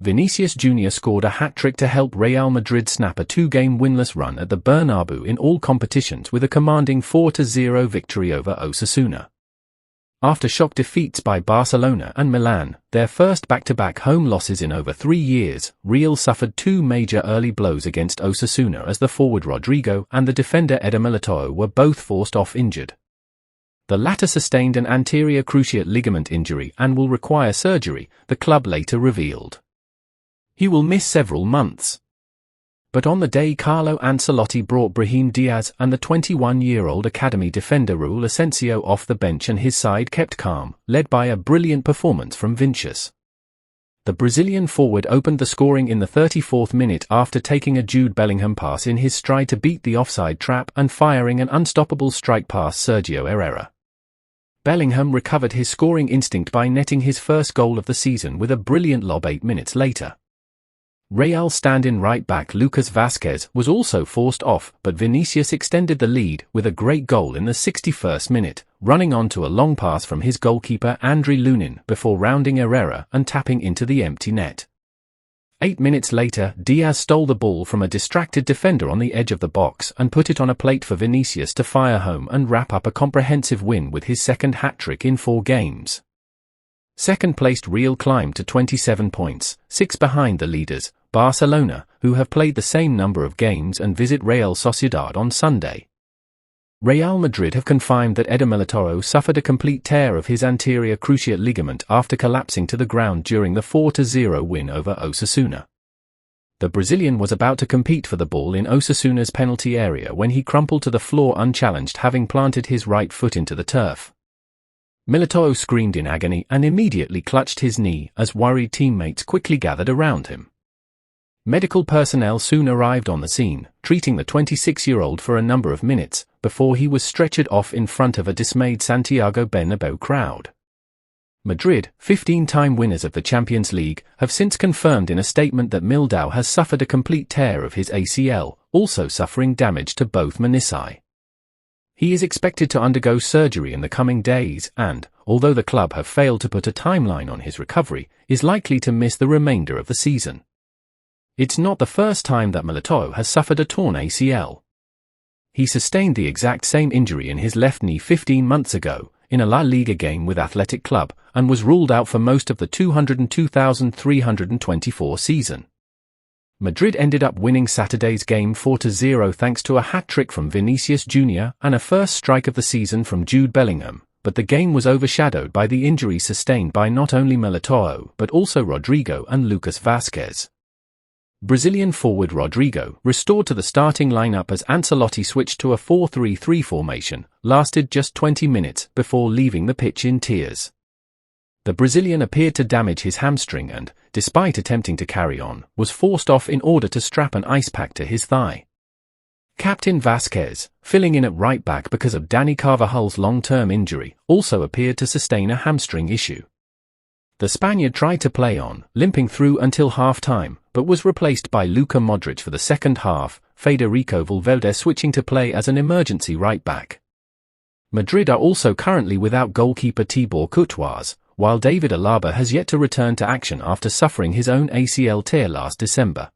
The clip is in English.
Vinicius Jr. scored a hat-trick to help Real Madrid snap a two-game winless run at the Bernabeu in all competitions with a commanding 4-0 victory over Osasuna. After shock defeats by Barcelona and Milan, their first back-to-back home losses in over 3 years, Real suffered two major early blows against Osasuna as the forward Rodrigo and the defender Eder Militao were both forced off injured. The latter sustained an anterior cruciate ligament injury and will require surgery, the club later revealed. He will miss several months. But on the day Carlo Ancelotti brought Brahim Diaz and the 21-year-old academy defender Raul Asensio off the bench and his side kept calm, led by a brilliant performance from Vinicius. The Brazilian forward opened the scoring in the 34th minute after taking a Jude Bellingham pass in his stride to beat the offside trap and firing an unstoppable strike past Sergio Herrera. Bellingham recovered his scoring instinct by netting his first goal of the season with a brilliant lob 8 minutes later. Real stand-in right-back Lucas Vazquez was also forced off, but Vinicius extended the lead with a great goal in the 61st minute, running onto a long pass from his goalkeeper Andriy Lunin before rounding Herrera and tapping into the empty net. 8 minutes later, Diaz stole the ball from a distracted defender on the edge of the box and put it on a plate for Vinicius to fire home and wrap up a comprehensive win with his second hat-trick in 4 games. Second-placed Real climbed to 27 points, 6 behind the leaders, Barcelona, who have played the same number of games and visit Real Sociedad on Sunday. Real Madrid have confirmed that Eder Militao suffered a complete tear of his anterior cruciate ligament after collapsing to the ground during the 4-0 win over Osasuna. The Brazilian was about to compete for the ball in Osasuna's penalty area when he crumpled to the floor unchallenged, having planted his right foot into the turf. Militao screamed in agony and immediately clutched his knee as worried teammates quickly gathered around him. Medical personnel soon arrived on the scene, treating the 26-year-old for a number of minutes, before he was stretchered off in front of a dismayed Santiago Bernabeu crowd. Madrid, 15-time winners of the Champions League, have since confirmed in a statement that Militao has suffered a complete tear of his ACL, also suffering damage to both menisci. He is expected to undergo surgery in the coming days and, although the club have failed to put a timeline on his recovery, is likely to miss the remainder of the season. It's not the first time that Militao has suffered a torn ACL. He sustained the exact same injury in his left knee 15 months ago, in a La Liga game with Athletic Club, and was ruled out for most of the 202,324 season. Madrid ended up winning Saturday's game 4-0 thanks to a hat-trick from Vinicius Jr. and a first strike of the season from Jude Bellingham, but the game was overshadowed by the injuries sustained by not only Militao but also Rodrigo and Lucas Vazquez. Brazilian forward Rodrigo, restored to the starting lineup as Ancelotti switched to a 4-3-3 formation, lasted just 20 minutes before leaving the pitch in tears. The Brazilian appeared to damage his hamstring and, despite attempting to carry on, was forced off in order to strap an ice pack to his thigh. Captain Vazquez, filling in at right back because of Dani Carvajal's long-term injury, also appeared to sustain a hamstring issue. The Spaniard tried to play on, limping through until half-time, but was replaced by Luka Modric for the second half, Federico Valverde switching to play as an emergency right-back. Madrid are also currently without goalkeeper Thibaut Courtois, while David Alaba has yet to return to action after suffering his own ACL tear last December.